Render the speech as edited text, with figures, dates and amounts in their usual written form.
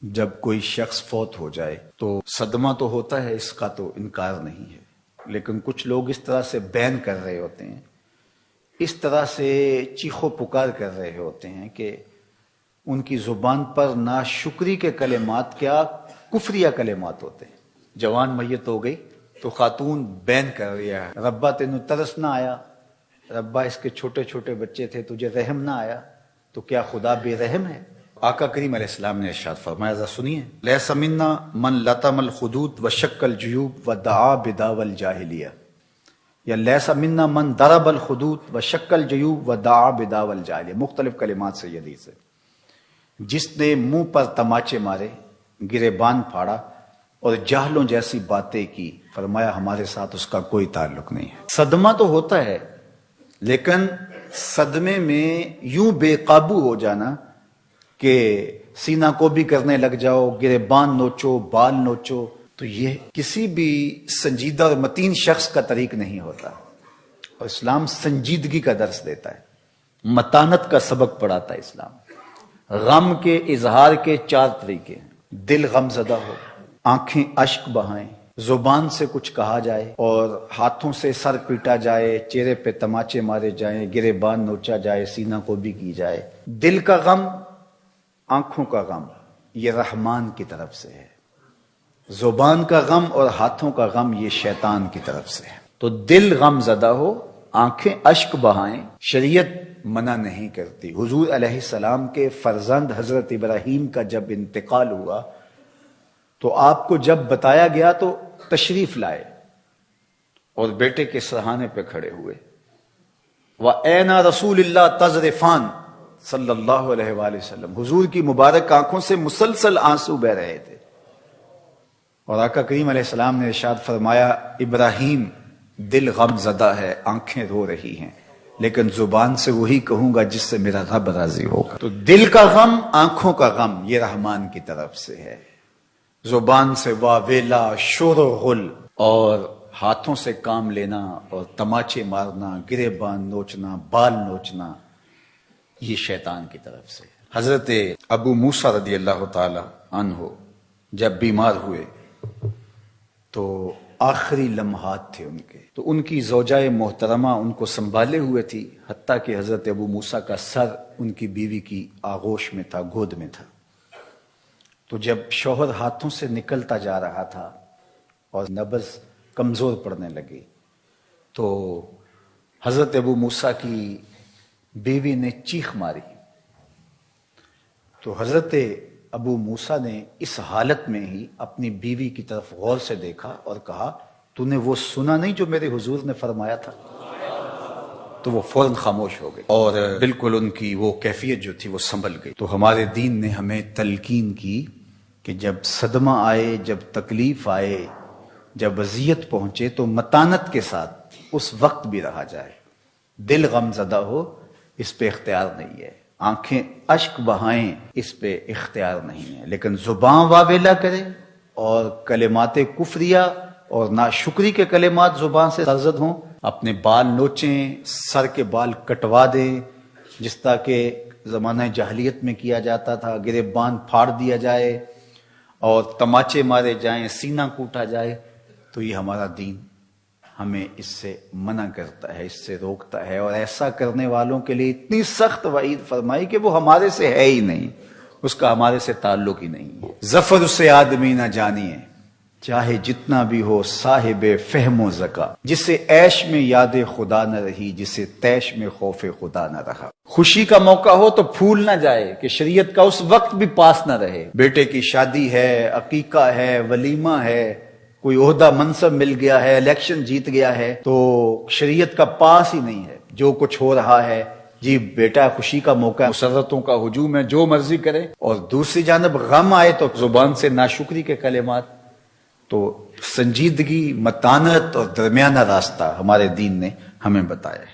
جب کوئی شخص فوت ہو جائے تو صدمہ تو ہوتا ہے، اس کا تو انکار نہیں ہے، لیکن کچھ لوگ اس طرح سے بین کر رہے ہوتے ہیں، اس طرح سے چیخو پکار کر رہے ہوتے ہیں کہ ان کی زبان پر ناشکری کے کلمات کیا کفریہ کلمات ہوتے ہیں۔ جوان میت ہو گئی تو خاتون بین کر رہی ہے، ربا تینوں ترس نہ آیا، ربا اس کے چھوٹے چھوٹے بچے تھے تجھے رحم نہ آیا، تو کیا خدا بے رحم ہے؟ آقا کریم علیہ السلام نے ارشاد فرمایا، ذرا سنیے، لیس منا من لطم الخدود وشق الجیوب ودعا بدعوی الجاہلیہ، یا لیس منا من ضرب الخدود وشق الجیوب ودعا بدعوی الجاہلیہ، مختلف کلمات سے یہ حدیث ہے۔ جس نے منہ پر تماچے مارے، گریبان پھاڑا اور جاہلوں جیسی باتیں کی، فرمایا ہمارے ساتھ اس کا کوئی تعلق نہیں ہے۔ صدمہ تو ہوتا ہے، لیکن صدمے میں یوں بے قابو ہو جانا کہ سینہ کو بھی کرنے لگ جاؤ، گریبان نوچو، بال نوچو، تو یہ کسی بھی سنجیدہ اور متین شخص کا طریق نہیں ہوتا، اور اسلام سنجیدگی کا درس دیتا ہے، متانت کا سبق پڑھاتا ہے اسلام۔ غم کے اظہار کے 4 طریقے ہیں، دل غم زدہ ہو، آنکھیں اشک بہائیں، زبان سے کچھ کہا جائے اور ہاتھوں سے سر پیٹا جائے، چہرے پہ تماچے مارے جائیں، گریبان نوچا جائے، سینہ کو بھی کی جائے۔ دل کا غم، آنکھوں کا غم، یہ رحمان کی طرف سے ہے، زبان کا غم اور ہاتھوں کا غم یہ شیطان کی طرف سے ہے۔ تو دل غم زدہ ہو، آنکھیں اشک بہائیں، شریعت منع نہیں کرتی۔ حضور علیہ السلام کے فرزند حضرت ابراہیم کا جب انتقال ہوا تو آپ کو جب بتایا گیا تو تشریف لائے اور بیٹے کے سرہانے پہ کھڑے ہوئے، وَأَيْنَ رَسُولِ اللَّهِ تَذْرِفَانِ صلی اللہ علیہ وآلہ وسلم، حضور کی مبارک آنکھوں سے مسلسل آنسو بہ رہے تھے، اور آقا کریم علیہ السلام نے ارشاد فرمایا، ابراہیم دل غم زدہ ہے، آنکھیں رو رہی ہیں، لیکن زبان سے وہی کہوں گا جس سے میرا رب راضی ہوگا۔ تو دل کا غم، آنکھوں کا غم یہ رحمان کی طرف سے ہے، زبان سے واویلا، شور و غل، اور ہاتھوں سے کام لینا اور تماچے مارنا، گریبان نوچنا، بال نوچنا، یہ شیطان کی طرف سے۔ حضرت ابو موسیٰ رضی اللہ تعالی عنہ جب بیمار ہوئے تو آخری لمحات تھے ان کے، تو ان کی زوجہ محترمہ ان کو سنبھالے ہوئے تھی، حتیٰ کہ حضرت ابو موسیٰ کا سر ان کی بیوی کی آغوش میں تھا، گود میں تھا۔ تو جب شوہر ہاتھوں سے نکلتا جا رہا تھا اور نبض کمزور پڑنے لگی، تو حضرت ابو موسیٰ کی بیوی نے چیخ ماری، تو حضرت ابو موسیٰ نے اس حالت میں ہی اپنی بیوی کی طرف غور سے دیکھا اور کہا، تو نے وہ سنا نہیں جو میرے حضور نے فرمایا تھا؟ تو وہ فوراً خاموش ہو گئی اور بالکل ان کی وہ کیفیت جو تھی وہ سنبھل گئی۔ تو ہمارے دین نے ہمیں تلقین کی کہ جب صدمہ آئے، جب تکلیف آئے، جب اذیت پہنچے تو متانت کے ساتھ اس وقت بھی رہا جائے۔ دل غم زدہ ہو، اس پہ اختیار نہیں ہے، آنکھیں اشک بہائیں، اس پہ اختیار نہیں ہے، لیکن زبان واویلا کرے اور کلمات کفریہ اور ناشکری کے کلمات زبان سے سرزد ہوں، اپنے بال نوچیں، سر کے بال کٹوا دیں، جس طرح کہ زمانہ جاہلیت میں کیا جاتا تھا، گریبان پھاڑ دیا جائے اور تماچے مارے جائیں، سینہ کوٹا جائے، تو یہ ہمارا دین ہمیں اس سے منع کرتا ہے، اس سے روکتا ہے، اور ایسا کرنے والوں کے لیے اتنی سخت وعید فرمائی کہ وہ ہمارے سے ہے ہی نہیں، اس کا ہمارے سے تعلق ہی نہیں ہے۔ ظفر اسے آدمی نہ جانیے، چاہے جتنا بھی ہو صاحب فہم و ذکا، جسے عیش میں یاد خدا نہ رہی، جسے تیش میں خوف خدا نہ رہا۔ خوشی کا موقع ہو تو پھول نہ جائے کہ شریعت کا اس وقت بھی پاس نہ رہے۔ بیٹے کی شادی ہے، عقیقہ ہے، ولیمہ ہے، کوئی عہدہ منصب مل گیا ہے، الیکشن جیت گیا ہے، تو شریعت کا پاس ہی نہیں ہے، جو کچھ ہو رہا ہے، جی بیٹا خوشی کا موقع ہے، مسرتوں کا ہجوم ہے، جو مرضی کرے، اور دوسری جانب غم آئے تو زبان سے ناشکری کے کلمات۔ تو سنجیدگی، متانت اور درمیانہ راستہ ہمارے دین نے ہمیں بتایا ہے۔